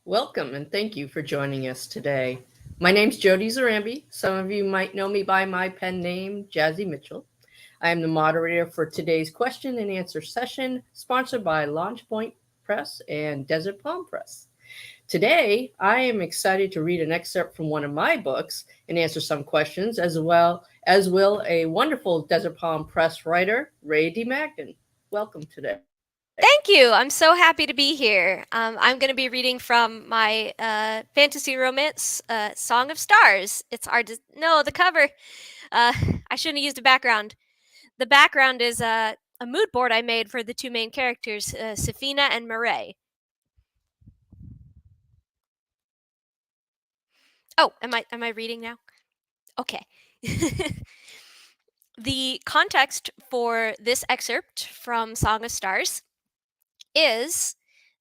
Welcome and thank you for joining us today. My name's Jody Zarambi. Some of you might know me by my pen name, Jazzy Mitchell. I am the moderator for today's question and answer session, sponsored by Launch Point Press and Desert Palm Press. Today, I am excited to read an excerpt from one of my books and answer some questions, as will a wonderful Desert Palm Press writer, Rae D. Magdon. Welcome today. Thank you. I'm so happy to be here. I'm going to be reading from my fantasy romance, Song of Stars. It's hard to know the cover. I shouldn't have used a background. The background is a mood board I made for the two main characters, Safina and Murray. Oh, am I reading now? Okay. The context for this excerpt from Song of Stars is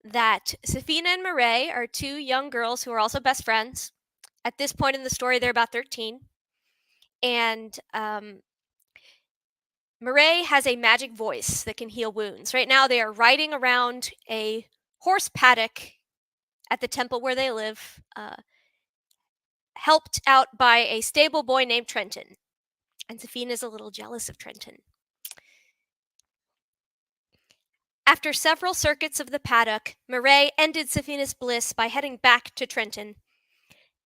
that Safina and Murray are two young girls who are also best friends. At this point in the story, they're about 13. And Murray has a magic voice that can heal wounds. Right now, they are riding around a horse paddock at the temple where they live, helped out by a stable boy named Trenton. And Safina is a little jealous of Trenton. After several circuits of the paddock, Murray ended Safina's bliss by heading back to Trenton.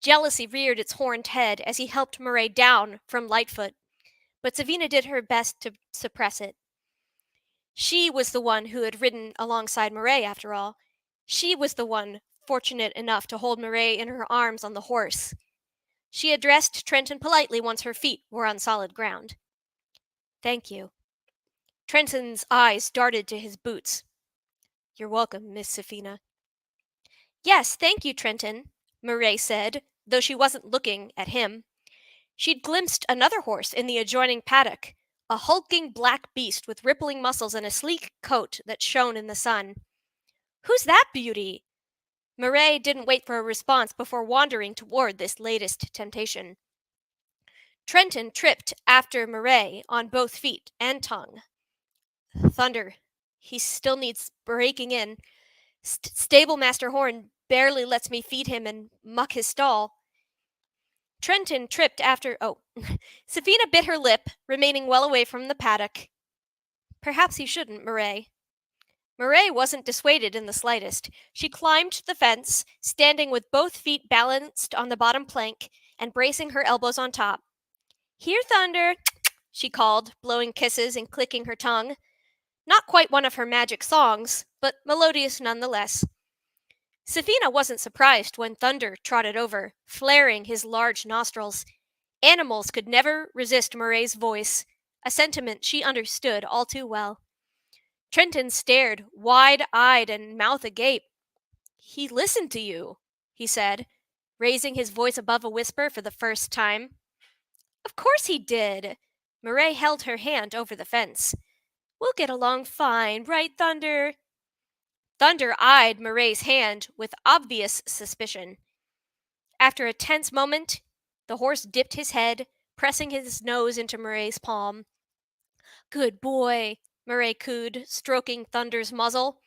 Jealousy reared its horned head as he helped Murray down from Lightfoot, but Safina did her best to suppress it. She was the one who had ridden alongside Murray, after all. She was the one fortunate enough to hold Murray in her arms on the horse. She addressed Trenton politely once her feet were on solid ground. "Thank you." Trenton's eyes darted to his boots. "You're welcome, Miss Safina." "Yes, thank you, Trenton," Murray said, though she wasn't looking at him. She'd glimpsed another horse in the adjoining paddock, a hulking black beast with rippling muscles and a sleek coat that shone in the sun. "Who's that beauty?" Murray didn't wait for a response before wandering toward this latest temptation. Trenton tripped after Murray on both feet and tongue. "Thunder. He still needs breaking in. Stable Master Horn barely lets me feed him and muck his stall." Trenton tripped after. Safina bit her lip, remaining well away from the paddock. "Perhaps you shouldn't, Murray." Murray wasn't dissuaded in the slightest. She climbed the fence, standing with both feet balanced on the bottom plank and bracing her elbows on top. "Here, Thunder," she called, blowing kisses and clicking her tongue. Not quite one of her magic songs, but melodious nonetheless. Safina wasn't surprised when Thunder trotted over, flaring his large nostrils. Animals could never resist Murray's voice, a sentiment she understood all too well. Trenton stared, wide-eyed and mouth agape. "He listened to you," he said, raising his voice above a whisper for the first time. "Of course he did." Murray held her hand over the fence. "We'll get along fine, right, Thunder?" Thunder eyed Murray's hand with obvious suspicion. After a tense moment, the horse dipped his head, pressing his nose into Murray's palm. "Good boy," Murray cooed, stroking Thunder's muzzle.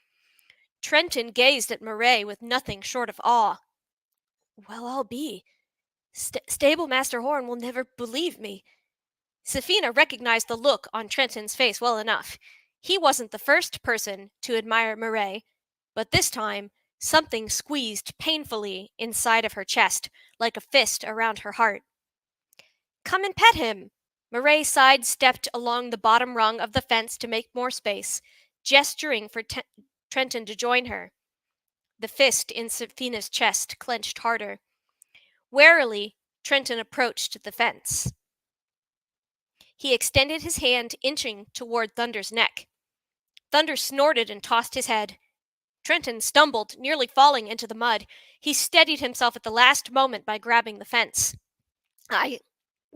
Trenton gazed at Murray with nothing short of awe. "Well, I'll be. Stable Master Horn will never believe me." Safina recognized the look on Trenton's face well enough. He wasn't the first person to admire Murray, but this time something squeezed painfully inside of her chest, like a fist around her heart. "Come and pet him." Murray sidestepped along the bottom rung of the fence to make more space, gesturing for Trenton to join her. The fist in Safina's chest clenched harder. Warily, Trenton approached the fence. He extended his hand, inching toward Thunder's neck. Thunder snorted and tossed his head. Trenton stumbled, nearly falling into the mud. He steadied himself at the last moment by grabbing the fence.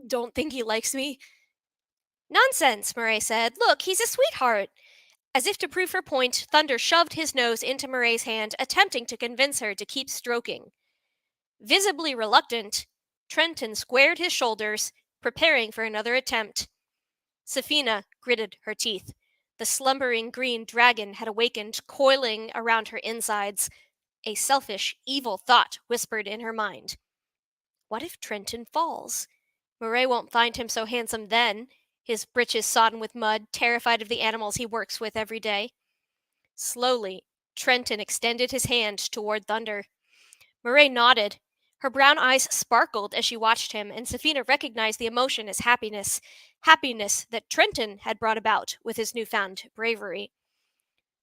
Don't think he likes me? Nonsense, Murray said. Look, he's a sweetheart. As if to prove her point, Thunder shoved his nose into Murray's hand, attempting to convince her to keep stroking. Visibly reluctant, Trenton squared his shoulders, preparing for another attempt. Safina gritted her teeth. The slumbering green dragon had awakened, coiling around her insides. A selfish, evil thought whispered in her mind. What if Trenton falls? Murray won't find him so handsome then, his breeches sodden with mud, terrified of the animals he works with every day. Slowly, Trenton extended his hand toward Thunder. Murray nodded. Her brown eyes sparkled as she watched him, and Safina recognized the emotion as happiness. Happiness that Trenton had brought about with his newfound bravery.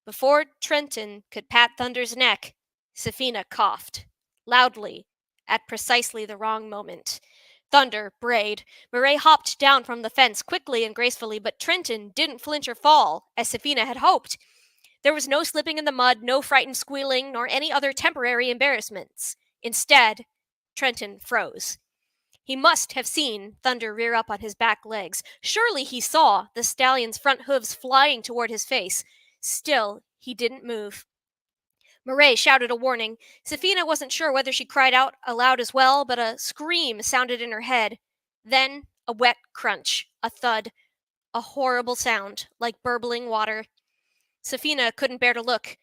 Before Trenton could pat Thunder's neck, Safina coughed. Loudly, at precisely the wrong moment. Thunder brayed. Murray hopped down from the fence quickly and gracefully, but Trenton didn't flinch or fall, as Safina had hoped. There was no slipping in the mud, no frightened squealing, nor any other temporary embarrassments. Instead, Trenton froze. He must have seen Thunder rear up on his back legs. Surely he saw the stallion's front hooves flying toward his face. Still, he didn't move. Murray shouted a warning. Safina wasn't sure whether she cried out aloud as well, but a scream sounded in her head. Then a wet crunch, a thud, a horrible sound, like burbling water. Safina couldn't bear to look,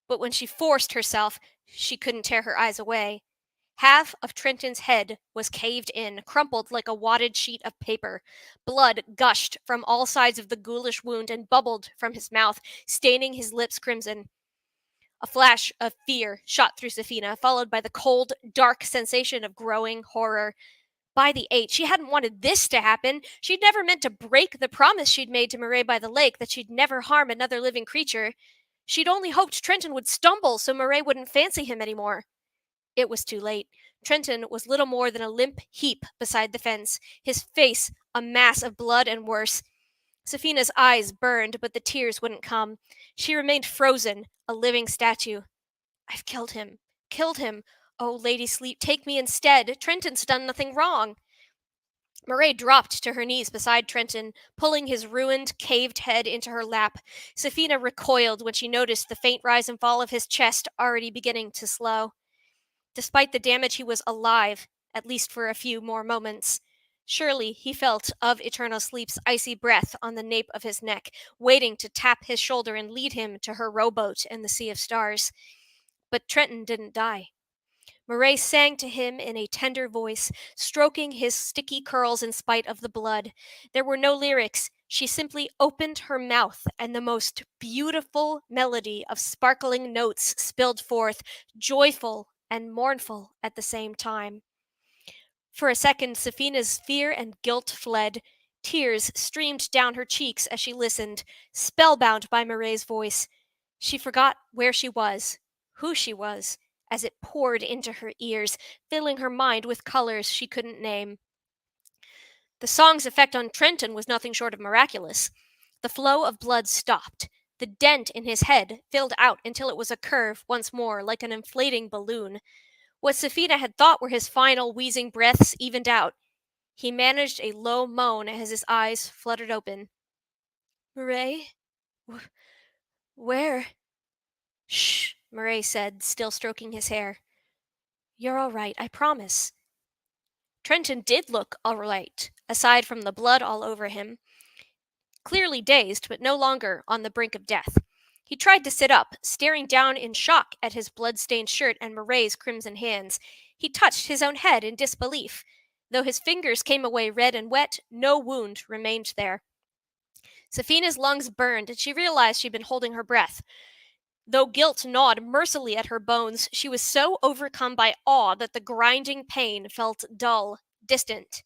but when she forced herself, she couldn't tear her eyes away. Half of Trenton's head was caved in, crumpled like a wadded sheet of paper. Blood gushed from all sides of the ghoulish wound and bubbled from his mouth, staining his lips crimson. A flash of fear shot through Safina, followed by the cold, dark sensation of growing horror. By the 8, she hadn't wanted this to happen. She'd never meant to break the promise she'd made to Murray by the lake that she'd never harm another living creature. She'd only hoped Trenton would stumble so Murray wouldn't fancy him anymore. It was too late. Trenton was little more than a limp heap beside the fence, his face a mass of blood and worse. Safina's eyes burned, but the tears wouldn't come. She remained frozen, a living statue. I've killed him. Killed him. Oh, Lady Sleep, take me instead. Trenton's done nothing wrong. Murray dropped to her knees beside Trenton, pulling his ruined, caved head into her lap. Safina recoiled when she noticed the faint rise and fall of his chest already beginning to slow. Despite the damage, he was alive, at least for a few more moments. Surely he felt of Eternal Sleep's icy breath on the nape of his neck, waiting to tap his shoulder and lead him to her rowboat in the sea of stars. But Trenton didn't die. Murray sang to him in a tender voice, stroking his sticky curls in spite of the blood. There were no lyrics. She simply opened her mouth, and the most beautiful melody of sparkling notes spilled forth, joyful and mournful at the same time. For a second, Safina's fear and guilt fled. Tears streamed down her cheeks as she listened, spellbound by Murray's voice. She forgot where she was, who she was, as it poured into her ears, filling her mind with colors she couldn't name. The song's effect on Trenton was nothing short of miraculous. The flow of blood stopped. The dent in his head filled out until it was a curve once more, like an inflating balloon. What Safina had thought were his final wheezing breaths evened out. He managed a low moan as his eyes fluttered open. Murray? Where? Shh, Murray said, still stroking his hair. You're all right, I promise. Trenton did look all right, aside from the blood all over him. Clearly dazed, but no longer on the brink of death. He tried to sit up, staring down in shock at his blood-stained shirt and Murray's crimson hands. He touched his own head in disbelief. Though his fingers came away red and wet, no wound remained there. Safina's lungs burned, and she realized she'd been holding her breath. Though guilt gnawed mercilessly at her bones, she was so overcome by awe that the grinding pain felt dull, distant.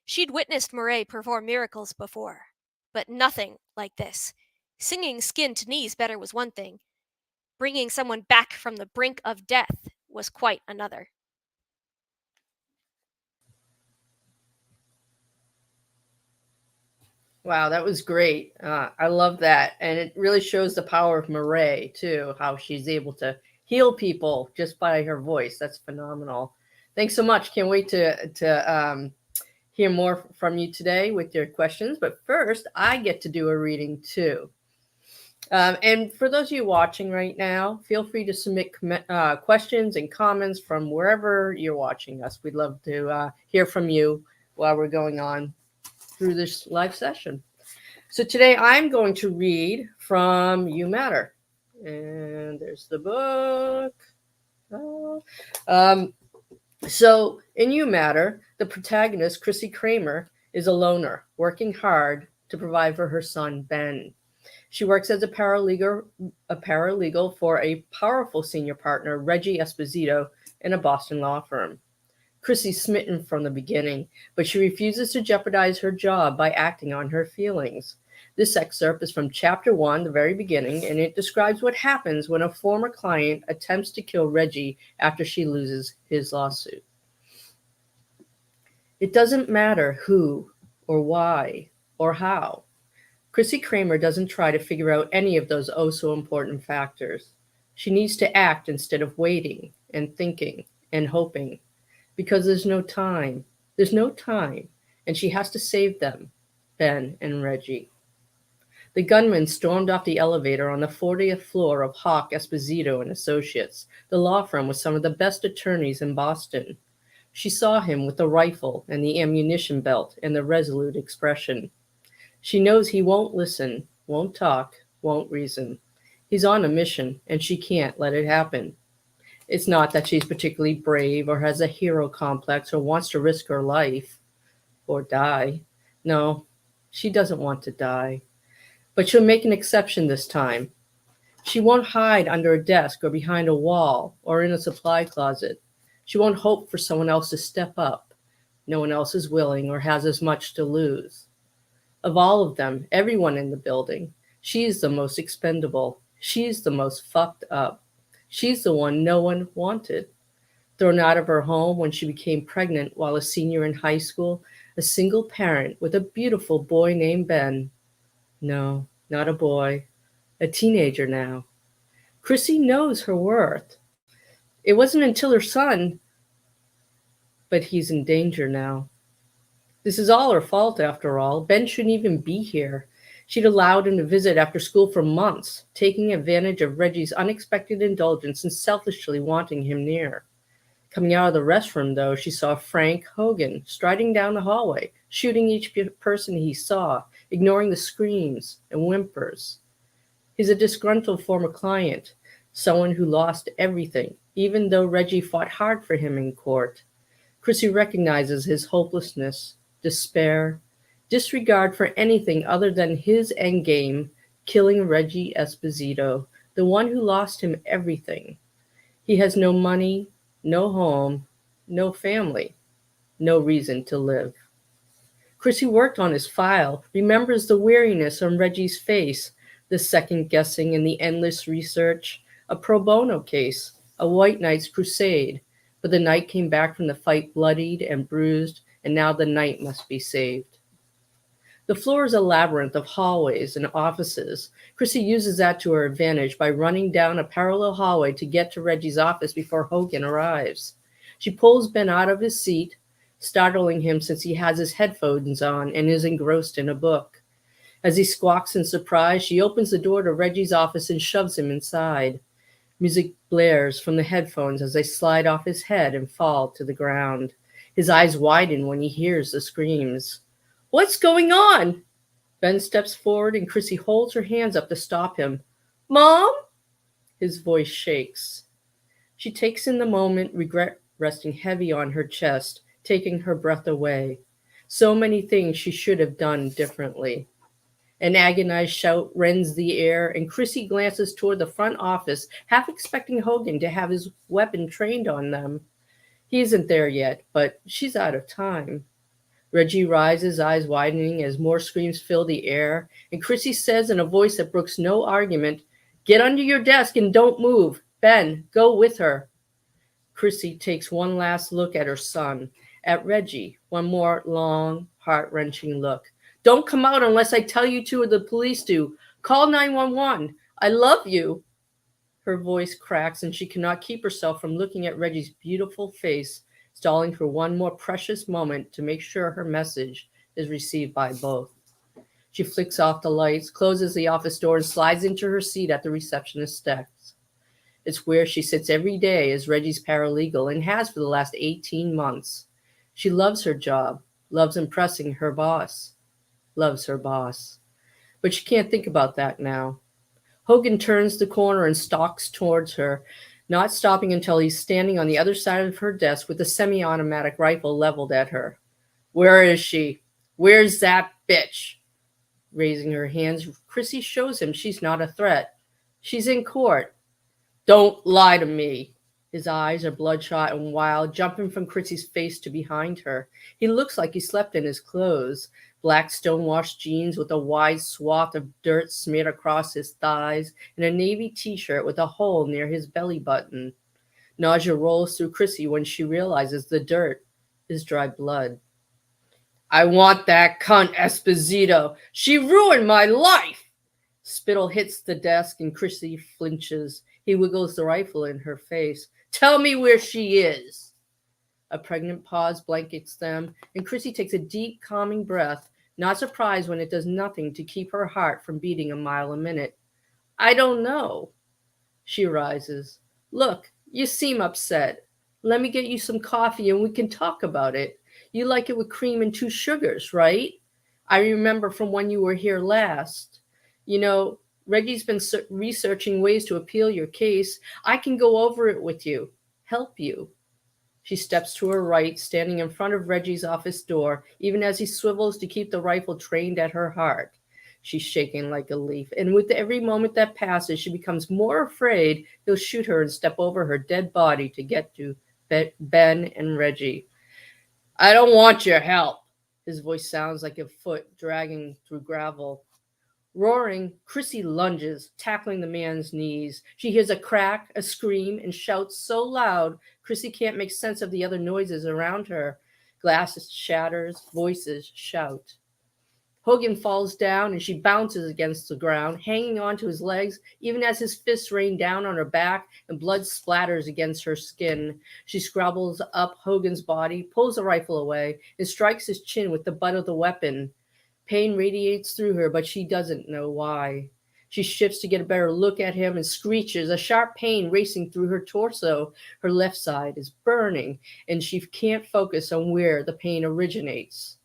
She'd witnessed Murray perform miracles before, but nothing like this. Singing skin to knees better was one thing. Bringing someone back from the brink of death was quite another. Wow, that was great. I love that. And it really shows the power of Murray, too, how she's able to heal people just by her voice. That's phenomenal. Thanks so much. Can't wait to hear more from you today with your questions. But first, I get to do a reading too. And for those of you watching right now, feel free to submit questions and comments from wherever you're watching us. We'd love to hear from you while we're going on through this live session. So today I'm going to read from You Matter. And there's the book. So in You Matter, the protagonist, Chrissy Kramer, is a loner, working hard to provide for her son, Ben. She works as a paralegal for a powerful senior partner, Reggie Esposito, in a Boston law firm. Chrissy's smitten from the beginning, but she refuses to jeopardize her job by acting on her feelings. This excerpt is from Chapter 1, the very beginning, and it describes what happens when a former client attempts to kill Reggie after she loses his lawsuit. It doesn't matter who or why or how. Chrissy Kramer doesn't try to figure out any of those oh-so-important factors. She needs to act instead of waiting and thinking and hoping, because there's no time. There's no time, and she has to save them, Ben and Reggie. The gunman stormed off the elevator on the 40th floor of Hawk, Esposito and Associates, the law firm with some of the best attorneys in Boston. She saw him with the rifle and the ammunition belt and the resolute expression. She knows he won't listen, won't talk, won't reason. He's on a mission, and she can't let it happen. It's not that she's particularly brave or has a hero complex or wants to risk her life or die. No, she doesn't want to die. But she'll make an exception this time. She won't hide under a desk or behind a wall or in a supply closet. She won't hope for someone else to step up. No one else is willing or has as much to lose. Of all of them, everyone in the building, she's the most expendable. She's the most fucked up. She's the one no one wanted. Thrown out of her home when she became pregnant while a senior in high school, a single parent with a beautiful boy named Ben. No, not a boy, a teenager now. Chrissy knows her worth. It wasn't until her son, but he's in danger now. This is all her fault, after all. Ben shouldn't even be here. She'd allowed him to visit after school for months, taking advantage of Reggie's unexpected indulgence and selfishly wanting him near. Coming out of the restroom, though, she saw Frank Hogan striding down the hallway, shooting each person he saw, ignoring the screams and whimpers. He's a disgruntled former client, someone who lost everything, even though Reggie fought hard for him in court. Chrissy recognizes his hopelessness, despair, disregard for anything other than his endgame, killing Reggie Esposito, the one who lost him everything. He has no money, no home, no family, no reason to live. Chrissy worked on his file, remembers the weariness on Reggie's face, the second guessing and the endless research, a pro bono case, a white knight's crusade, but the knight came back from the fight bloodied and bruised, and now the knight must be saved. The floor is a labyrinth of hallways and offices. Chrissy uses that to her advantage by running down a parallel hallway to get to Reggie's office before Hogan arrives. She pulls Ben out of his seat, startling him since he has his headphones on and is engrossed in a book. As he squawks in surprise, she opens the door to Reggie's office and shoves him inside. Music blares from the headphones as they slide off his head and fall to the ground. His eyes widen when he hears the screams. "What's going on?" Ben steps forward and Chrissy holds her hands up to stop him. "Mom?" His voice shakes. She takes in the moment, regret resting heavy on her chest, taking her breath away. So many things she should have done differently. An agonized shout rends the air, and Chrissy glances toward the front office, half expecting Hogan to have his weapon trained on them. He isn't there yet, but she's out of time. Reggie rises, eyes widening as more screams fill the air, and Chrissy says in a voice that brooks no argument, "Get under your desk and don't move. Ben, go with her." Chrissy takes one last look at her son, at Reggie, one more long, heart-wrenching look. "Don't come out unless I tell you to or the police do. Call 911. I love you." Her voice cracks and she cannot keep herself from looking at Reggie's beautiful face, stalling for one more precious moment to make sure her message is received by both. She flicks off the lights, closes the office door, and slides into her seat at the receptionist's desk. It's where she sits every day as Reggie's paralegal and has for the last 18 months. She loves her job, loves impressing her boss, loves her boss. But she can't think about that now. Hogan turns the corner and stalks towards her, not stopping until he's standing on the other side of her desk with a semi-automatic rifle leveled at her. Where is she? Where's that bitch? Raising her hands, Chrissy shows him she's not a threat. She's in court. Don't lie to me. His eyes are bloodshot and wild, jumping from Chrissy's face to behind her. He looks like he slept in his clothes. Black stonewashed jeans with a wide swath of dirt smeared across his thighs, and a navy t-shirt with a hole near his belly button. Nausea rolls through Chrissy when she realizes the dirt is dry blood. I want that cunt Esposito. She ruined my life. Spittle hits the desk and Chrissy flinches. He wiggles the rifle in her face. Tell me where she is. A pregnant pause blankets them, and Chrissy takes a deep, calming breath, not surprised when it does nothing to keep her heart from beating a mile a minute. I don't know. She rises. Look, you seem upset. Let me get you some coffee and we can talk about it. You like it with cream and 2 sugars, right? I remember from when you were here last. You know, Reggie's been researching ways to appeal your case. I can go over it with you, help you. She steps to her right, standing in front of Reggie's office door, even as he swivels to keep the rifle trained at her heart. She's shaking like a leaf, and with every moment that passes, she becomes more afraid he'll shoot her and step over her dead body to get to Ben and Reggie. I don't want your help. His voice sounds like a foot dragging through gravel. Roaring, Chrissy lunges, tackling the man's knees. She hears a crack, a scream, and shouts so loud, Chrissy can't make sense of the other noises around her. Glass shatters, voices shout. Hogan falls down and she bounces against the ground, hanging onto his legs, even as his fists rain down on her back and blood splatters against her skin. She scrabbles up Hogan's body, pulls the rifle away, and strikes his chin with the butt of the weapon. Pain radiates through her, but she doesn't know why. She shifts to get a better look at him and screeches, a sharp pain racing through her torso. Her left side is burning, and she can't focus on where the pain originates.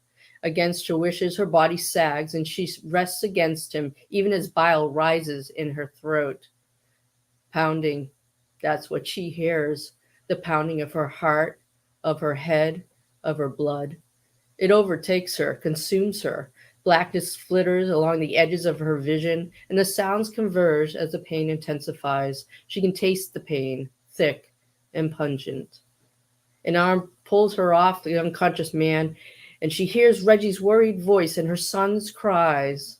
Against her wishes, her body sags, and she rests against him, even as bile rises in her throat. Pounding. That's what she hears. The pounding of her heart, of her head, of her blood. It overtakes her, consumes her. Blackness flitters along the edges of her vision, and the sounds converge as the pain intensifies. She can taste the pain, thick and pungent. An arm pulls her off the unconscious man, and she hears Reggie's worried voice and her son's cries.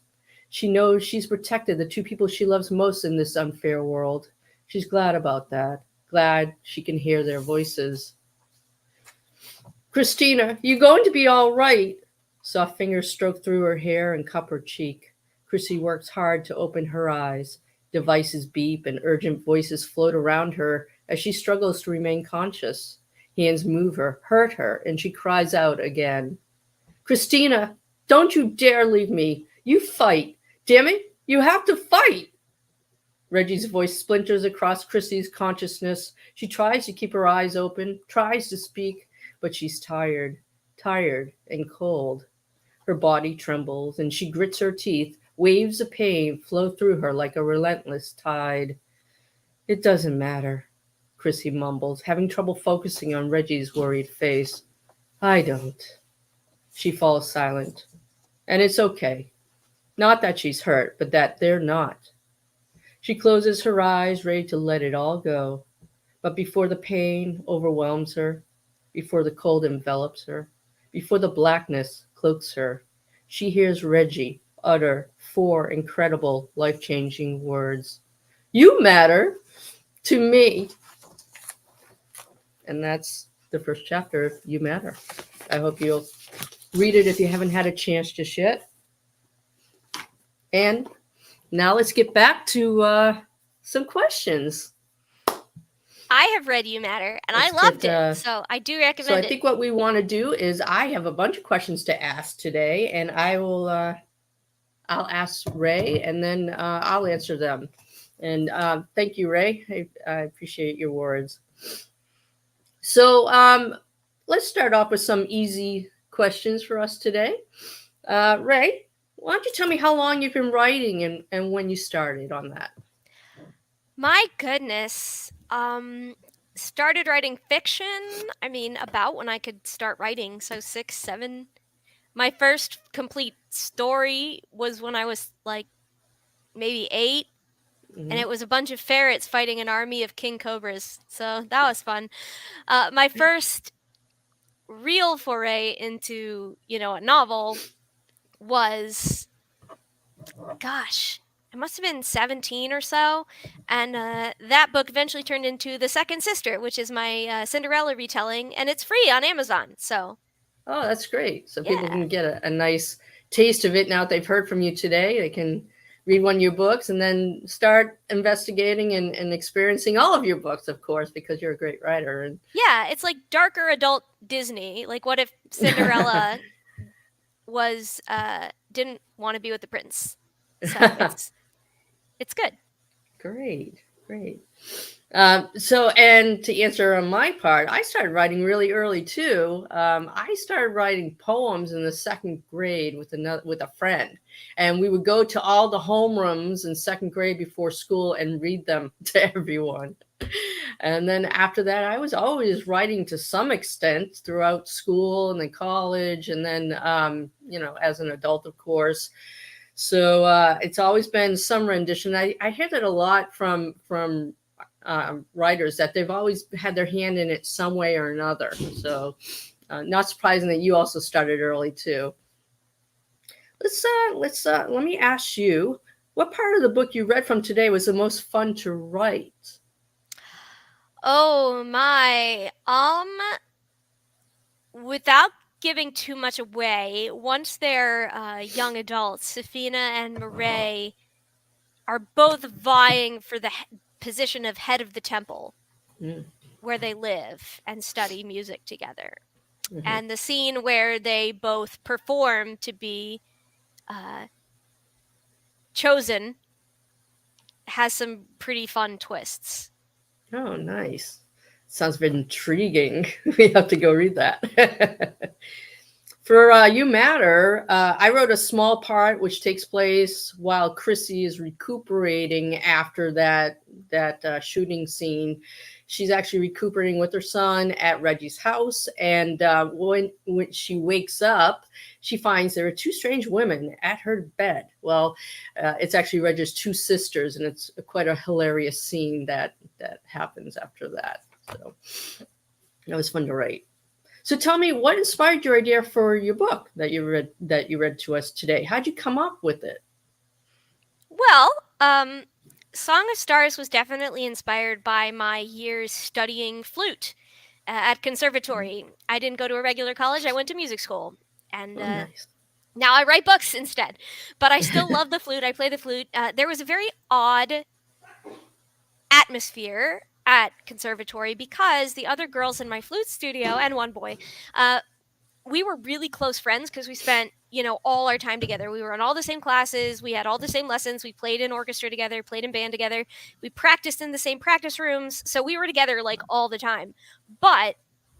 She knows she's protected the 2 people she loves most in this unfair world. She's glad about that, glad she can hear their voices. Christina, you going to be all right? Soft fingers stroke through her hair and cup her cheek. Chrissy works hard to open her eyes. Devices beep and urgent voices float around her as she struggles to remain conscious. Hands move her, hurt her, and she cries out again. Christina, don't you dare leave me. You fight. Damn it, you have to fight. Reggie's voice splinters across Chrissy's consciousness. She tries to keep her eyes open, tries to speak, but she's tired and cold. Her body trembles, and she grits her teeth. Waves of pain flow through her like a relentless tide. It doesn't matter, Chrissy mumbles, having trouble focusing on Reggie's worried face. I don't. She falls silent. And it's okay. Not that she's hurt, but that they're not. She closes her eyes, ready to let it all go. But before the pain overwhelms her, before the cold envelops her, before the blackness cloaks her, she hears Reggie utter 4 incredible, life-changing words. You matter to me. And that's the first chapter of You Matter. I hope you'll read it if you haven't had a chance just yet. And now let's get back to some questions. I have read You Matter, and I Let's loved get. it, so I do So I recommend it. think what we want to do is I have a bunch of questions to ask today, and I will. I'll ask Ray, and then I'll answer them. And thank you, Ray. I appreciate your words. So let's start off with some easy questions for us today. Ray, why don't you tell me how long you've been writing and when you started on that? My goodness. Started writing fiction, I mean, about when I could start writing, so 6, 7. My first complete story was when I was, like, maybe 8, and Mm-hmm. it was a bunch of ferrets fighting an army of king cobras, so that was fun. My first real foray into, a novel was, gosh, I must have been 17 or so, and that book eventually turned into The Second Sister, which is my Cinderella retelling, and it's free on Amazon. So Oh, that's great. So people yeah, can get a nice taste of it now that they've heard from you today. They can read one of your books and then start investigating and experiencing all of your books, of course, because you're a great writer. And yeah, it's like darker adult Disney. Like, what if Cinderella was didn't want to be with the prince? So it's good. great, great. So, and to answer on my part, I started writing really early too. I started writing poems in the second grade with a friend, and we would go to all the homerooms in second grade before school and read them to everyone. And then after that, I was always writing to some extent throughout school and then college, and then as an adult, of course. So it's always been some rendition. I hear that a lot from writers that they've always had their hand in it some way or another. So not surprising that you also started early too. Let me ask you, what part of the book you read from today was the most fun to write? Oh my. Without giving too much away, once they're young adults, Safina and Marae are both vying for the position of head of the temple Mm, where they live and study music together. mhm. And the scene where they both perform to be uh, chosen has some pretty fun twists. Oh, nice. Sounds very intriguing. We have to go read that. For You Matter, I wrote a small part which takes place while Chrissy is recuperating after that shooting scene. She's actually recuperating with her son at Reggie's house, and when she wakes up, she finds there are two strange women at her bed. Well, it's actually Reggie's two sisters, and it's quite a hilarious scene that happens after that. So that was fun to write. So tell me, what inspired your idea for your book that you read to us today? How'd you come up with it? Well, Song of Stars was definitely inspired by my years studying flute at conservatory. I didn't go to a regular college, I went to music school. And Oh, nice. now I write books instead. But I still love the flute. I play the flute. There was a very odd atmosphere at conservatory because the other girls in my flute studio and one boy, we were really close friends because we spent all our time together. We were in all the same classes, we had all the same lessons, we played in orchestra together, played in band together, we practiced in the same practice rooms, so we were together like all the time. But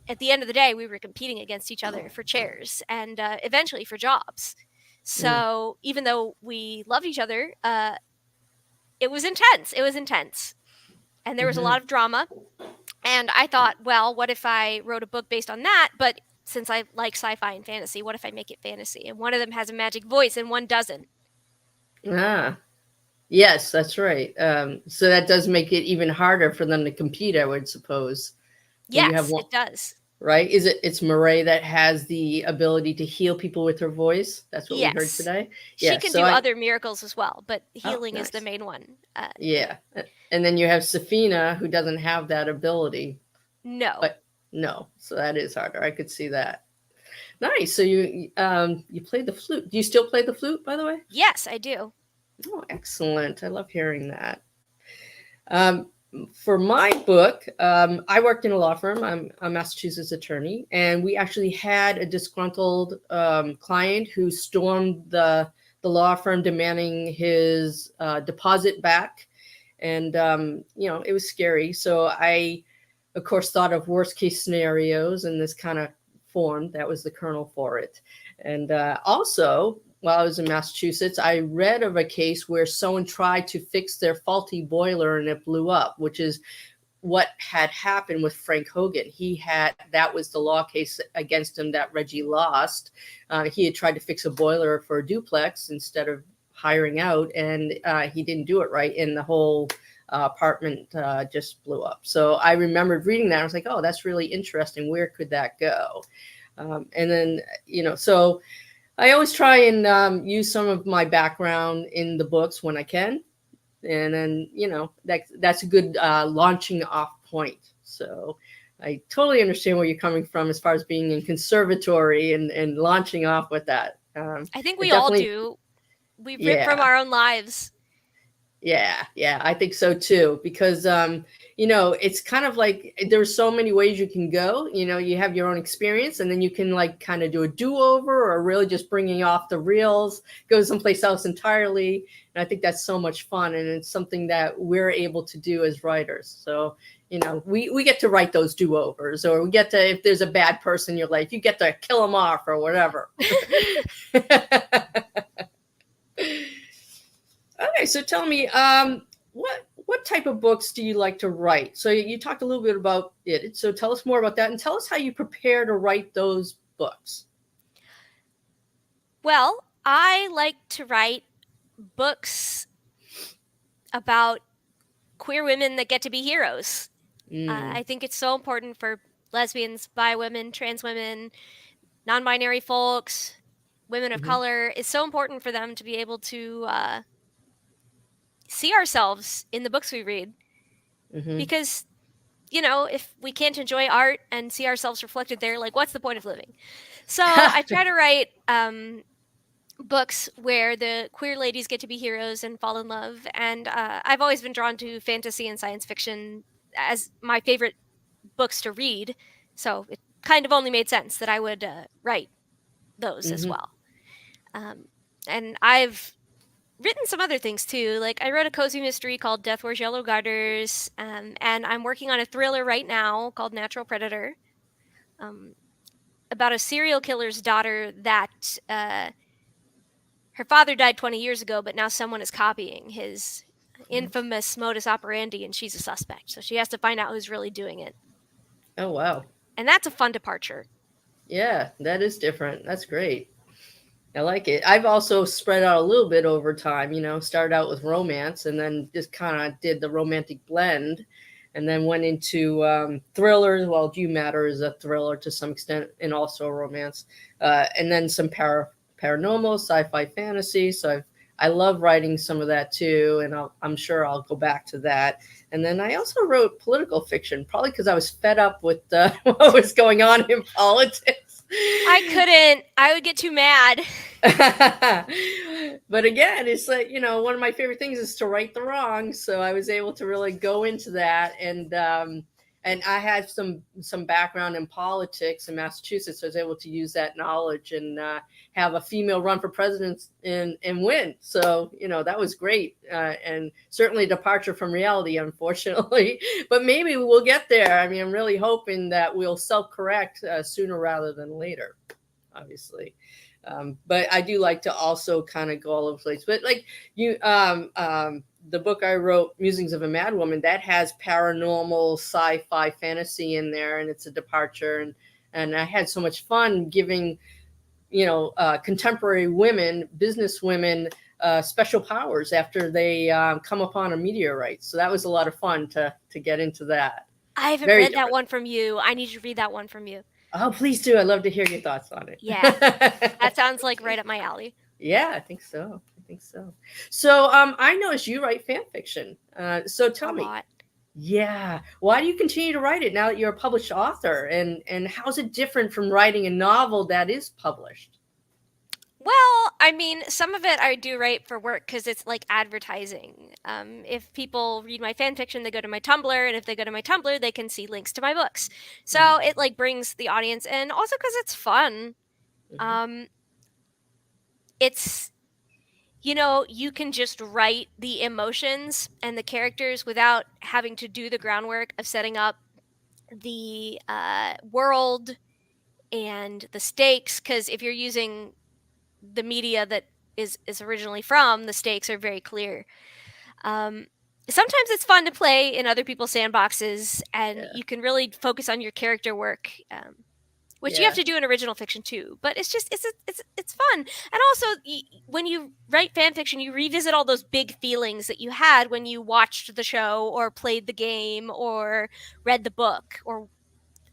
at the end of the day, we were competing against each other for chairs and eventually for jobs. Mm, So even though we loved each other, it was intense. It was intense, and there was a hmm. lot of drama. And I thought, well, what if I wrote a book based on that? But since I like sci-fi and fantasy, what if I make it fantasy? And one of them has a magic voice and one doesn't. Ah, yes, that's right. So that does make it even harder for them to compete, I would suppose. When you have Yes, one, it does. right? It's Marae that has the ability to heal people with her voice. That's what we heard Yes. today. She Yeah. can So do I. other miracles as well, but Oh, healing is the nice. main one. Yeah. And then you have Safina who doesn't have that ability, No. but no. So that is harder. I could see that. Nice. So you played the flute. Do you still play the flute, by the way? Yes, I do. Oh, excellent. I love hearing that. Um, For my book, I worked in a law firm. I'm a Massachusetts attorney, and we actually had a disgruntled client who stormed the law firm demanding his deposit back, and it was scary. So I, of course, thought of worst case scenarios, and this kind of formed. That was the kernel for it, and also, while I was in Massachusetts, I read of a case where someone tried to fix their faulty boiler and it blew up, which is what had happened with Frank Hogan. That was the law case against him that Reggie lost. He had tried to fix a boiler for a duplex instead of hiring out, and he didn't do it right, and the whole apartment just blew up. So I remembered reading that. I was like, oh, that's really interesting. Where could that go? And then, so I always try and use some of my background in the books when I can. And then, that's a good launching off point. So I totally understand where you're coming from as far as being in conservatory and launching off with that. I think we all do. We rip from our own lives. Yeah, I think so too, because it's kind of like there's so many ways you can go. You have your own experience, and then you can like kind of do a do-over, or really just bringing off the reels, go someplace else entirely. And I think that's so much fun, and it's something that we're able to do as writers. So we get to write those do-overs, or we get to, if there's a bad person in your life, you get to kill them off or whatever. Okay, so tell me, what type of books do you like to write? So you talked a little bit about it. So tell us more about that, and tell us how you prepare to write those books. Well, I like to write books about queer women that get to be heroes. I think it's so important for lesbians, bi women, trans women, non-binary folks, women of color. It's so important for them to be able to see ourselves in the books we read, because if we can't enjoy art and see ourselves reflected there, like, what's the point of living? So I try to write books where the queer ladies get to be heroes and fall in love, and I've always been drawn to fantasy and science fiction as my favorite books to read, so it kind of only made sense that I would write those as well. And I've written some other things too. Like, I wrote a cozy mystery called Death Wears Yellow Garters, and I'm working on a thriller right now called Natural Predator, about a serial killer's daughter that her father died 20 years ago, but now someone is copying his infamous modus operandi, and she's a suspect. So she has to find out who's really doing it. Oh, wow. And that's a fun departure. Yeah, that is different. That's great. I like it. I've also spread out a little bit over time, started out with romance, and then just kind of did the romantic blend, and then went into thrillers. Well, Do You Matter is a thriller to some extent, and also romance, and then some paranormal, sci-fi, fantasy. So I love writing some of that too, and I'm sure I'll go back to that. And then I also wrote political fiction, probably because I was fed up with what was going on in politics. I couldn't. I would get too mad. But again, it's like, one of my favorite things is to right the wrong. So I was able to really go into that, and I had some background in politics in Massachusetts. So I was able to use that knowledge and have a female run for president and win. So, that was great. And certainly a departure from reality, unfortunately. But maybe we'll get there. I mean, I'm really hoping that we'll self-correct sooner rather than later, obviously. But I do like to also kind of go all over the place. But like you, the book I wrote, Musings of a Mad Woman, that has paranormal, sci-fi, fantasy in there, and it's a departure. And I had so much fun giving, contemporary women, business women, special powers after they come upon a meteorite. So that was a lot of fun to get into that. I haven't read that one from you. I need to read that one from you. Oh, please do. I'd love to hear your thoughts on it. Yeah, that sounds like right up my alley. Yeah, I think so. So I noticed you write fan fiction. So tell me. Yeah. Why do you continue to write it now that you're a published author? And how's it different from writing a novel that is published? Well, I mean, some of it I do write for work because it's like advertising. If people read my fan fiction, they go to my Tumblr, and if they go to my Tumblr, they can see links to my books. So it like brings the audience in, also because it's fun. Mhm. Um, it's you can just write the emotions and the characters without having to do the groundwork of setting up the world and the stakes. Because if you're using the media that is originally from, the stakes are very clear. Um, Sometimes it's fun to play in other people's sandboxes, and Yeah, you can really focus on your character work. Which you have yeah, to do in original fiction too, but it's just it's fun. And also, when you write fan fiction, you revisit all those big feelings that you had when you watched the show or played the game or read the book or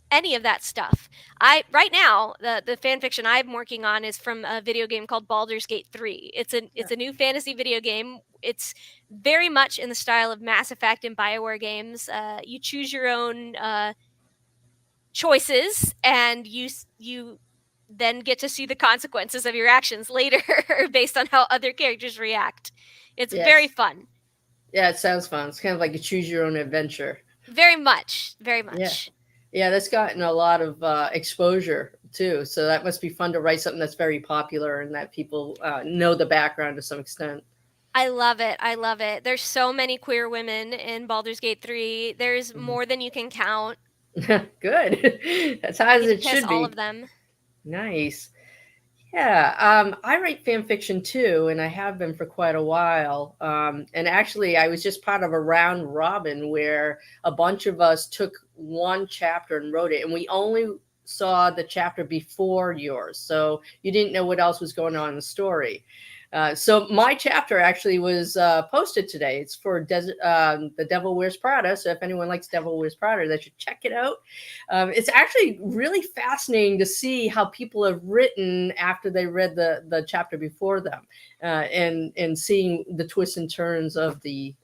any of that stuff. I right now the fan fiction I'm working on is from a video game called Baldur's Gate 3. yeah. It's a new fantasy video game. It's very much in the style of Mass Effect and BioWare games. You choose your own choices, and you then get to see the consequences of your actions later based on how other characters react. It's very Yes. fun. Yeah, it sounds fun. It's kind of like a choose your own adventure. Very much, very Yeah. much. Yeah, that's gotten a lot of exposure too. So that must be fun to write something that's very popular and that people know the background to some extent. I love it. I love it. There's so many queer women in Baldur's Gate 3. There's Mhm. more than you can count. Good. That's how You get to it kiss should all of be. them. Nice. Yeah, I write fan fiction too, and I have been for quite a while. And actually, I was just part of a round robin where a bunch of us took one chapter and wrote it, and we only saw the chapter before yours, so you didn't know what else was going on in the story. So my chapter actually was posted today. It's for The Devil Wears Prada. So if anyone likes Devil Wears Prada, they should check it out. It's actually really fascinating to see how people have written after they read the chapter before them, and seeing the twists and turns of the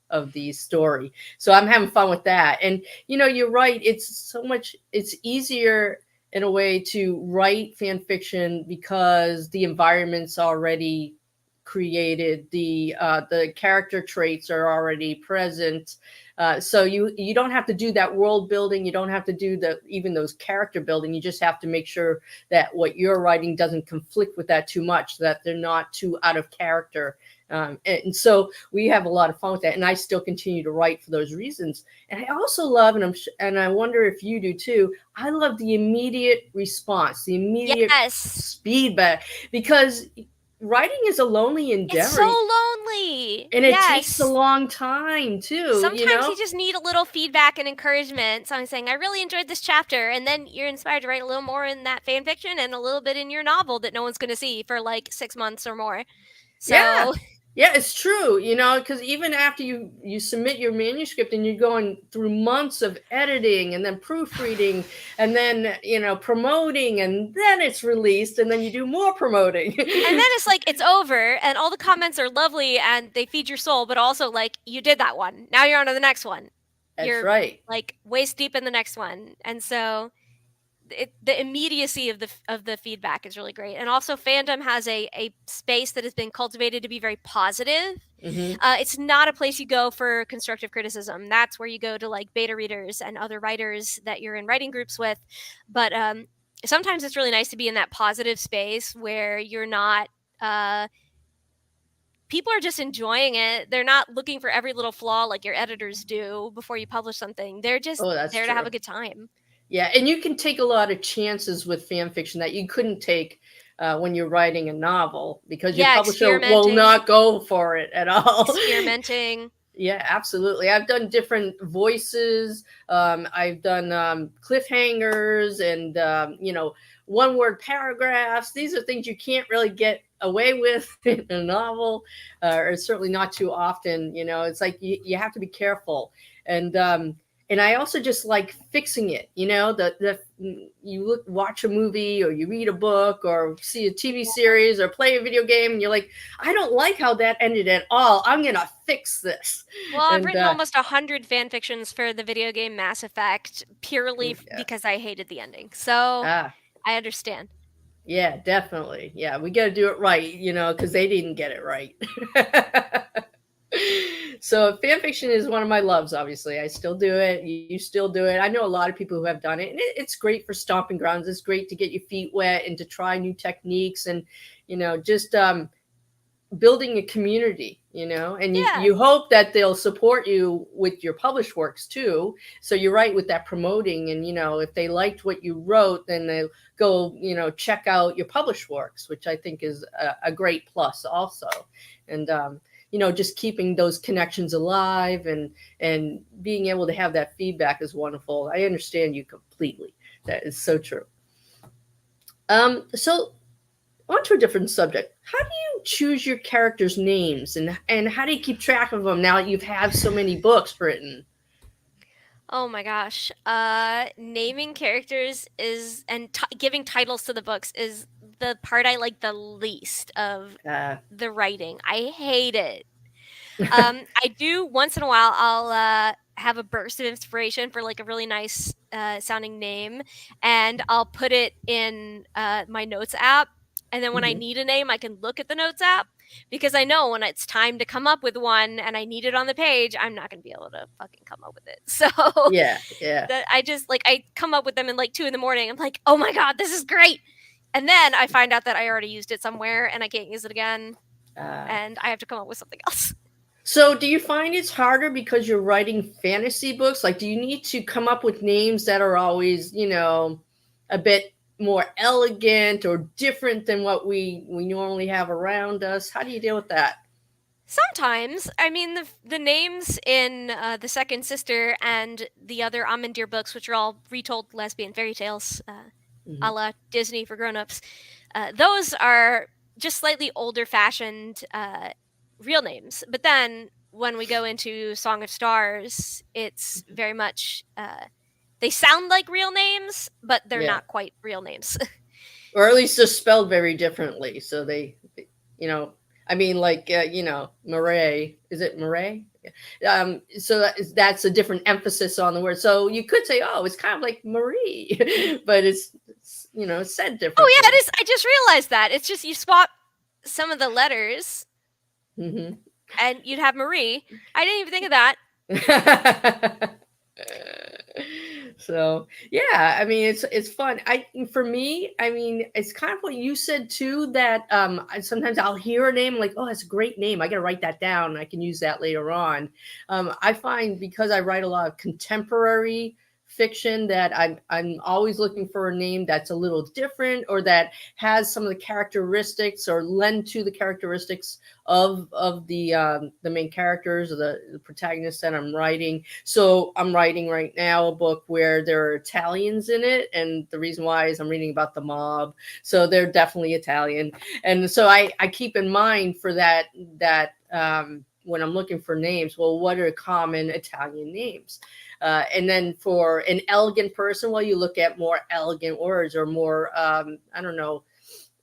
story. So I'm having fun with that. And you're right. It's easier in a way to write fan fiction because the environment's already created, the character traits are already present, so you don't have to do that world building, you don't have to do the even those character building, you just have to make sure that what you're writing doesn't conflict with that too much, that they're not too out of character. And so we have a lot of fun with that, and I still continue to write for those reasons. And I also love, and I wonder if you do too, I love the immediate response, the immediate Yes. speed back, because writing is a lonely It's endeavor, so lonely. and it takes a Yes. long time too, Sometimes you just need a little feedback and encouragement. Someone saying, I really enjoyed this chapter. And then you're inspired to write a little more in that fan fiction and a little bit in your novel that no one's going to see for like 6 months or more. Yeah. So, Yeah, it's true, because even after you submit your manuscript and you're going through months of editing and then proofreading and then, promoting, and then it's released and then you do more promoting. and then it's like it's over and all the comments are lovely and they feed your soul, but also like you did that one. Now you're on to the next one. That's You're right. like waist deep in the next one. And so the immediacy of the feedback is really great. And also fandom has a space that has been cultivated to be very positive. Hmm. It's not a place you go for constructive criticism. That's where you go to like beta readers and other writers that you're in writing groups with. But sometimes it's really nice to be in that positive space where you're not people are just enjoying it. They're not looking for every little flaw like your editors do before you publish something. They're just Oh, that's there to have true. a good time. Yeah, and you can take a lot of chances with fan fiction that you couldn't take when you're writing a novel, because your Yeah, publisher will experimenting. not go for it at all. Experimenting. Yeah, absolutely. I've done different voices. I've done cliffhangers and one word paragraphs. These are things you can't really get away with in a novel, or certainly not too often. It's like you have to be careful. And I also just like fixing it. You watch a movie or you read a book or see a TV series or play a video game, and you're like, I don't like how that ended at all. I'm gonna fix this. Well, I've And written almost 100 fan fictions for the video game Mass Effect purely yeah, because I hated the ending. So ah, I understand. Yeah, definitely. Yeah, we got to do it right, because they didn't get it right. So fan fiction is one of my loves. Obviously, I still do it. You still do it. I know a lot of people who have done it, and it's great for stomping grounds. It's great to get your feet wet and to try new techniques, and just building a community, and Yeah. you hope that they'll support you with your published works too. So you're right with that promoting, and if they liked what you wrote, then they'll go check out your published works, which I think is a great plus also. And just keeping those connections alive, and being able to have that feedback is wonderful. I understand you completely. That is so true. So on to a different subject. How do you choose your characters' names, and how do you keep track of them now that you've had so many books written? Oh my gosh. Naming characters is and giving titles to the books is the part I like the least of Uh, the writing. I hate it. I do once in a while. I'll have a burst of inspiration for like a really nice sounding name, and I'll put it in my notes app. And then when I mhm. need a name, I can look at the notes app because I know when it's time to come up with one and I need it on the page, I'm not going to be able to fucking come up with it. So Yeah, yeah. that I just like I come up with them in like 2 in the morning. I'm like, oh my god, this is great. And then I find out that I already used it somewhere and I can't use it again, Uh, and I have to come up with something else. so, do you find it's harder because you're writing fantasy books? Like, do you need to come up with names that are always, a bit more elegant or different than what we normally have around us? How do you deal with that? Sometimes, I mean, the names in the Second Sister and the other Amandir books, which are all retold lesbian fairy tales, Hmm. a la Disney for grown-ups, those are just slightly older-fashioned real names. But then when we go into Song of Stars, it's very much they sound like real names, but they're Yeah, not quite real names. or at least they're spelled very differently. So you know, I mean, like Marae. Is it Marae? So that's a different emphasis on the word. So you could say, oh, it's kind of like Marie, but it's said Oh yeah, it differently. is. I just realized that. It's just you swap some of the letters Hmm. and you'd have Marie. I didn't even think of that. So yeah, I mean it's fun. I For me, I mean it's kind of what you said too, that sometimes I'll hear a name like, oh, that's a great name, I gotta write that down, I can use that later on. I find because I write a lot of contemporary fiction that I'm always looking for a name that's a little different, or that has some of the characteristics or lend to the characteristics of the main characters or the protagonists that I'm writing. So I'm writing right now a book where there are Italians in it, and the reason why is I'm reading about the mob, so they're definitely Italian, and so I keep in mind for that when I'm looking for names. Well, what are common Italian names? And then for an elegant person, well, you look at more elegant words, or more I don't know,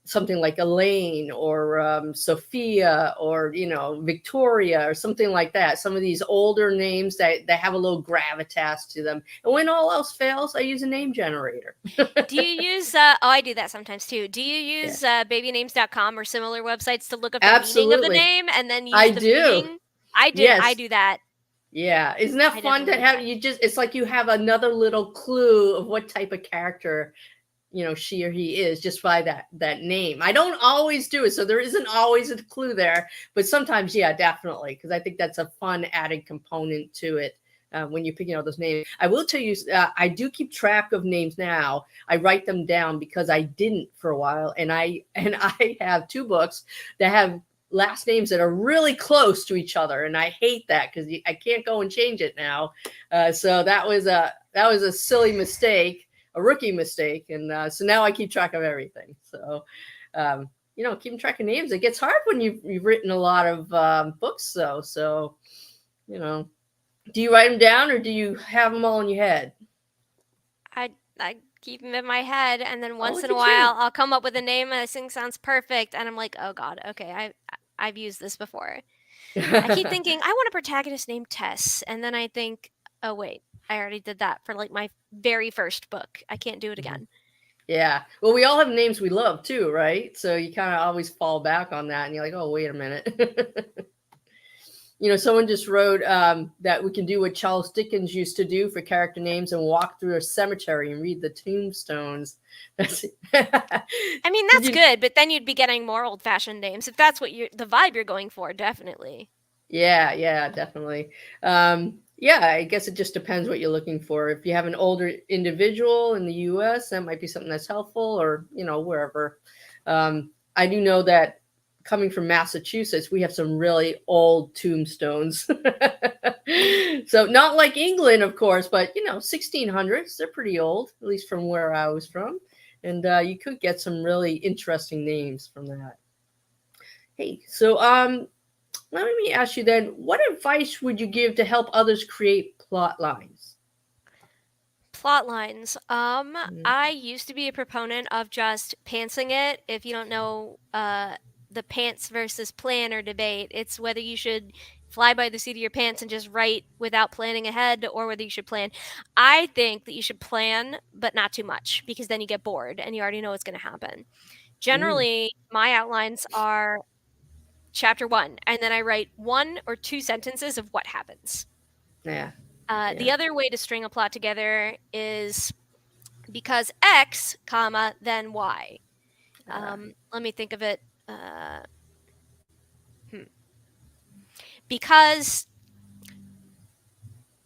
something like Elaine, or Sophia, or Victoria, or something like that. Some of these older names that have a little gravitas to them. And when all else fails, I use a name generator. Do you use oh, I do that sometimes too. Do you Yeah, use babynames.com or similar websites to look up the meaning of the absolutely. name and then use I the do. meaning? I Yes. do that. Yeah. Isn't that I fun to definitely do have? that. It's like you have another little clue of what type of character she or he is, just by that name. I don't always do it, so there isn't always a clue there, but sometimes, yeah, definitely, because I think that's a fun added component to it. When you're picking out those names, I will tell you, I do keep track of names now. I write them down because I didn't for a while, and I have two books that have last names that are really close to each other, and I hate that because I can't go and change it now. So that was a silly mistake, a rookie mistake, and so now I keep track of everything. So, keeping track of names, it gets hard when you've written a lot of books, though. So, you know, do you write them down, or do you have them all in your head? I keep them in my head, and then Oh, once look in a at you! while I'll come up with a name and I think sounds perfect, and I'm like, oh god, okay, I've used this before. I keep thinking I want a protagonist named Tess, and then I think, oh wait, I already did that for like my very first book. I can't do it Mhm. again. Yeah. Well, we all have names we love too, right? So you kind of always fall back on that and you're like, oh, wait a minute. Someone just wrote that we can do what Charles Dickens used to do for character names and walk through a cemetery and read the tombstones. That's I mean, Did that's you? good, but then you'd be getting more old-fashioned names if that's what the vibe you're going for, definitely. Yeah, definitely. Yeah, I guess it just depends what you're looking for. If you have an older individual in the US, that might be something that's helpful, or wherever. I do know that coming from Massachusetts, we have some really old tombstones. So not like England, of course, but 1600s, they're pretty old, at least from where I was from. And you could get some really interesting names from that. Hey, so let me ask you then, what advice would you give to help others create plot lines? Plot lines. Mm, I used to be a proponent of just pantsing it. If you don't know the pants versus planner debate, it's whether you should fly by the seat of your pants and just write without planning ahead, or whether you should plan. I think that you should plan, but not too much, because then you get bored and you already know what's going to happen. mm, Generally, my outlines are chapter one, and then I write 1 or 2 sentences of what happens. yeah, The yeah, other way to string a plot together is because X, comma, then Y. uh, Let me think of it. Uh, hmm. Because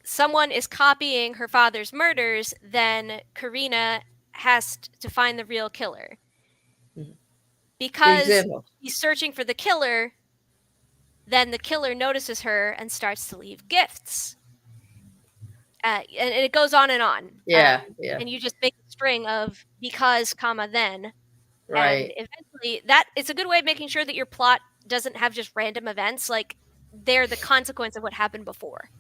someone is copying her father's murders, then Karina has to find the real killer. mhm. Good Because example. he's searching for the killer, then the killer notices her and starts to leave gifts. And it goes on and on. Yeah, yeah, And you just make a string of because, comma, then. And right, eventually, it's a good way of making sure that your plot doesn't have just random events. Like, they're the consequence of what happened before.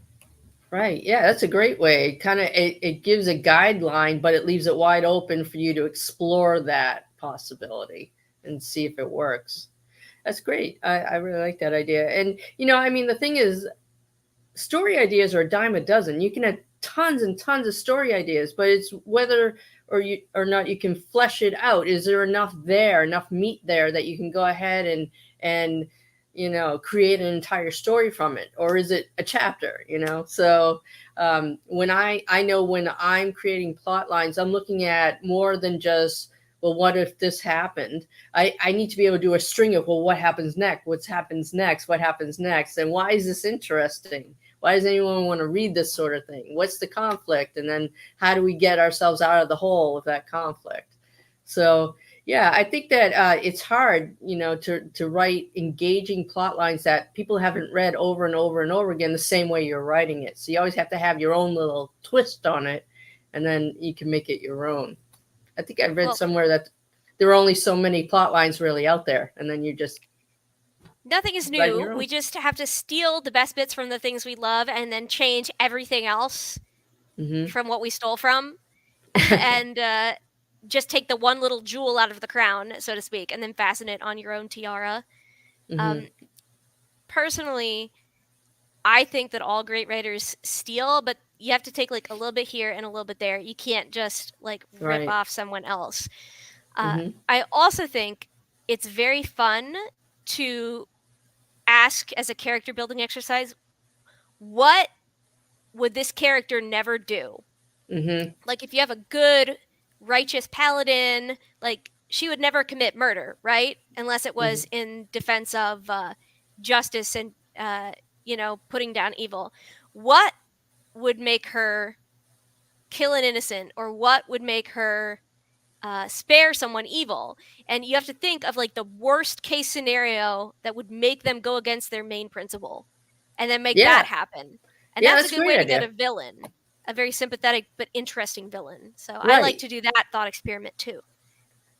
right. Yeah, that's a great way. It gives a guideline, but it leaves it wide open for you to explore that possibility and see if it works. That's great. I really like that idea. And I mean, the thing is, story ideas are a dime a dozen. You can have tons and tons of story ideas, but it's whether or not you can flesh it out. Is there enough meat there that you can go ahead and create an entire story from it, or is it a chapter? So when I know when I'm creating plot lines, I'm looking at more than just, well, what if this happened? I need to be able to do a string of, well, what happens next? What happens next? What happens next? And why is this interesting? Why does anyone want to read this sort of thing? What's the conflict? And then how do we get ourselves out of the hole of that conflict? So yeah, I think that it's hard, to write engaging plot lines that people haven't read over and over and over again the same way you're writing it. So you always have to have your own little twist on it, and then you can make it your own. I think I read Well, somewhere that there are only so many plot lines really out there, and then you just nothing is write new. your own. We just have to steal the best bits from the things we love and then change everything else Hmm. from what we stole from and just take the one little jewel out of the crown, so to speak, and then fasten it on your own tiara. Hmm. Um, Personally, I think that all great writers steal, but you have to take like a little bit here and a little bit there. You can't just like rip Right. off someone else. Hmm. I also think it's very fun to ask as a character building exercise, what would this character never do? Hmm. Like, if you have a good, righteous paladin, like, she would never commit murder, right? Unless it Hmm. was in defense of justice and, putting down evil. What would make her kill an innocent, or what would make her spare someone evil? And you have to think of like the worst case scenario that would make them go against their main principle, and then make Yeah. that happen. And Yeah, that's a that's a good great way to get idea. a villain, a very sympathetic but interesting villain. So I like Right. to do that thought experiment too.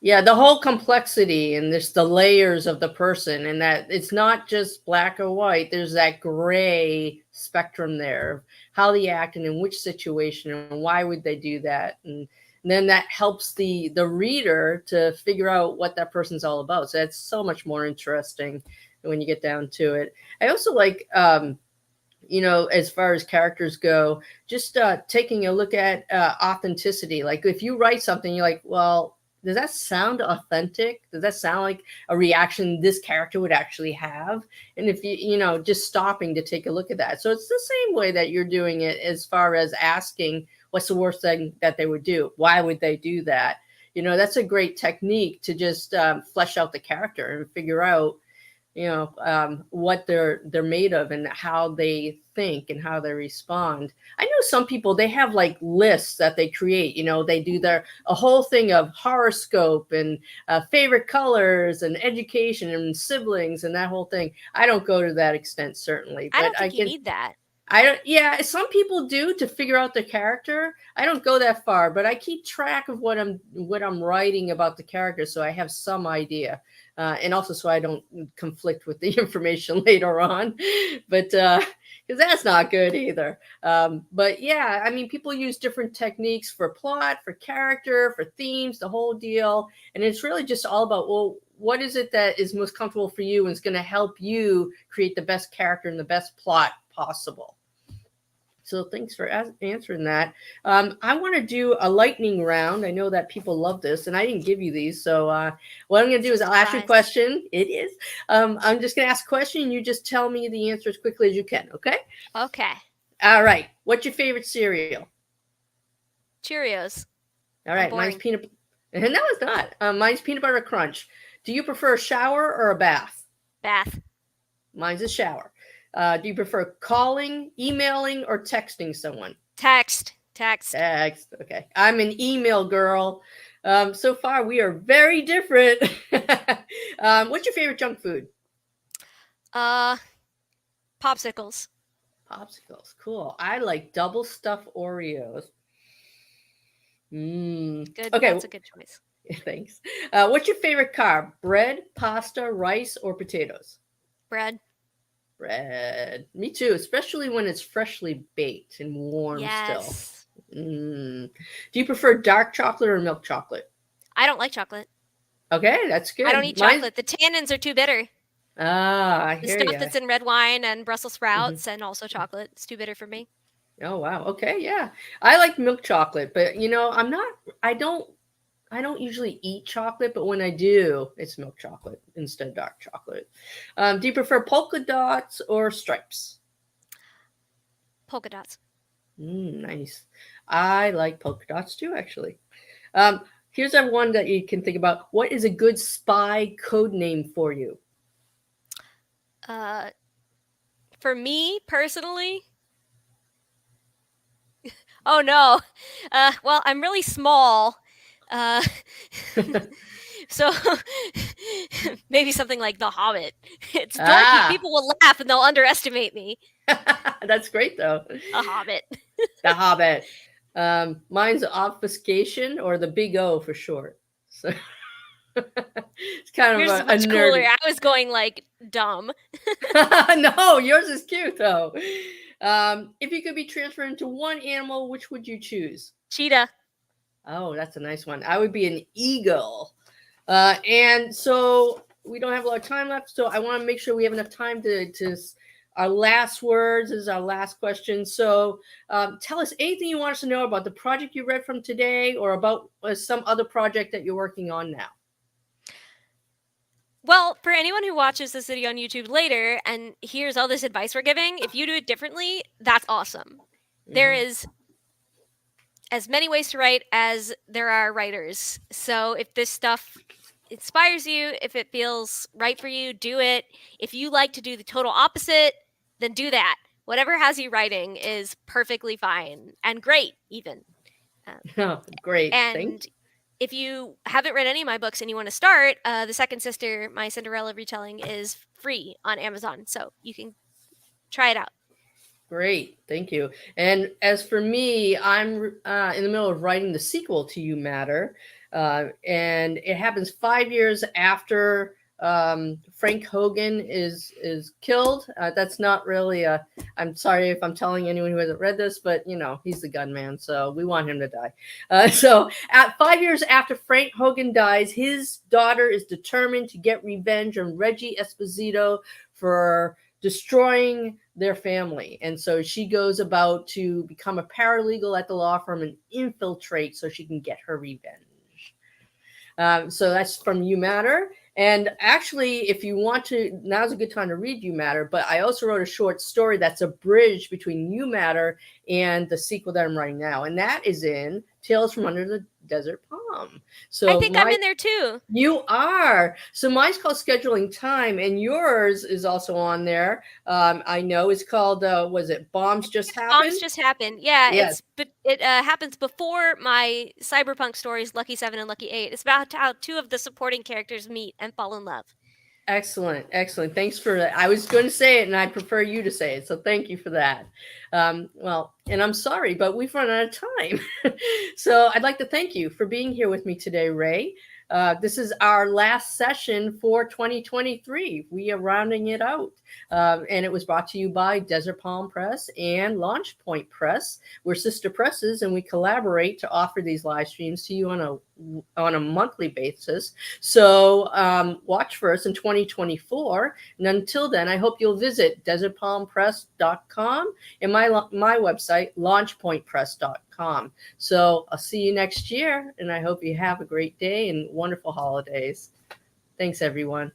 Yeah, the whole complexity and there's the layers of the person, and that it's not just black or white. There's that gray spectrum there of how they act and in which situation and why would they do that. And then that helps the reader to figure out what that person's all about. So that's so much more interesting when you get down to it. I also like as far as characters go, just taking a look at authenticity. Like if you write something, you're like, well, does that sound authentic? Does that sound like a reaction this character would actually have? And if just stopping to take a look at that. So it's the same way that you're doing it as far as asking what's the worst thing that they would do? Why would they do that? That's a great technique to just flesh out the character and figure out what they're made of and how they think and how they respond. I know some people, they have like lists that they create. They do a whole thing of horoscope and favorite colors and education and siblings and that whole thing. I don't go to that extent, certainly, but I don't think you need that. I don't. Yeah, some people do to figure out the character. I don't go that far, but I keep track of what I'm writing about the character, so I have some idea, and also so I don't conflict with the information later on. But because that's not good either. But yeah, I mean, people use different techniques for plot, for character, for themes, the whole deal, and it's really just all about, well, what is it that is most comfortable for you and is going to help you create the best character and the best plot possible. So thanks for answering that. I want to do a lightning round. I know that people love this, and I didn't give you these. So what I'm going to do is I'll ask you a question. It is. I'm just going to ask a question, and you just tell me the answer as quickly as you can, okay? Okay. All right. What's your favorite cereal? Cheerios. All right. Mine's peanut. No, it's not. Mine's peanut butter crunch. Do you prefer a shower or a bath? Bath. Mine's a shower. Do you prefer calling, emailing, or texting someone? Text. Okay. I'm an email girl. So far, we are very different. What's your favorite junk food? Popsicles. Popsicles. Cool. I like double stuffed Oreos. Good. Okay. That's a good choice. Thanks. What's your favorite carb? Bread, pasta, rice, or potatoes? Bread. Me too, especially when it's freshly baked and warm still. Do you prefer dark chocolate or milk chocolate? I don't like chocolate. Okay, that's good. I don't eat chocolate. The tannins are too bitter. I hear you. The stuff that's in red wine and Brussels sprouts and also chocolate, it's too bitter for me. Oh wow. Okay, yeah. I like milk chocolate, but I don't usually eat chocolate, but when I do, it's milk chocolate instead of dark chocolate. Do you prefer polka dots or stripes? Polka dots. Nice. I like polka dots too, actually. Here's one that you can think about. What is a good spy code name for you? For me personally, oh no. Well, I'm really small. So maybe something like The Hobbit. It's dorky. People will laugh and they'll underestimate me. That's great, though. A Hobbit. The Hobbit. Mine's Obfuscation, or the Big O for short. So it's kind yours of is much a cooler. nerdy. I was going like dumb. No, yours is cute though. If you could be transferred into one animal, which would you choose? Cheetah. Oh, that's a nice one. I would be an eagle. And so we don't have a lot of time left, so I want to make sure we have enough time to our last words is our last question. So tell us anything you want us to know about the project you read from today or about some other project that you're working on now. Well, for anyone who watches this video on YouTube later and hears all this advice we're giving, if you do it differently, that's awesome. There is as many ways to write as there are writers. So if this stuff inspires you, if it feels right for you, do it. If you like to do the total opposite, then do that. Whatever has you writing is perfectly fine and great, even. Great. And if you haven't read any of my books and you want to start, The Second Sister, my Cinderella retelling, is free on Amazon. So you can try it out. Great. Thank you. And as for me, I'm in the middle of writing the sequel to You Matter. And it happens 5 years after Frank Hogan is killed. That's not really I'm sorry if I'm telling anyone who hasn't read this, but he's the gunman, so we want him to die. So at 5 years after Frank Hogan dies, his daughter is determined to get revenge on Reggie Esposito for destroying their family. And so she goes about to become a paralegal at the law firm and infiltrate so she can get her revenge. So that's from You Matter. And actually, if you want to, now's a good time to read You Matter. But I also wrote a short story that's a bridge between You Matter and the sequel that I'm writing now. And that is in Tales from Under the Desert Palm. So I think I'm in there too. You are. So mine's called Scheduling Time, and yours is also on there. I know it's called, was it Bombs Just Happen? Bombs Just Happen. Yeah, Yes. it happens before my cyberpunk stories, Lucky 7 and Lucky 8. It's about how two of the supporting characters meet and fall in love. Excellent. Excellent. Thanks for that. I was going to say it and I prefer you to say it. So thank you for that. Well, and I'm sorry, but we've run out of time. So I'd like to thank you for being here with me today, Rae. This is our last session for 2023. We are rounding it out. And it was brought to you by Desert Palm Press and Launch Point Press. We're sister presses and we collaborate to offer these live streams to you on a monthly basis. So watch for us in 2024. And until then, I hope you'll visit desertpalmpress.com and my website, launchpointpress.com. So I'll see you next year, and I hope you have a great day and wonderful holidays. Thanks, everyone.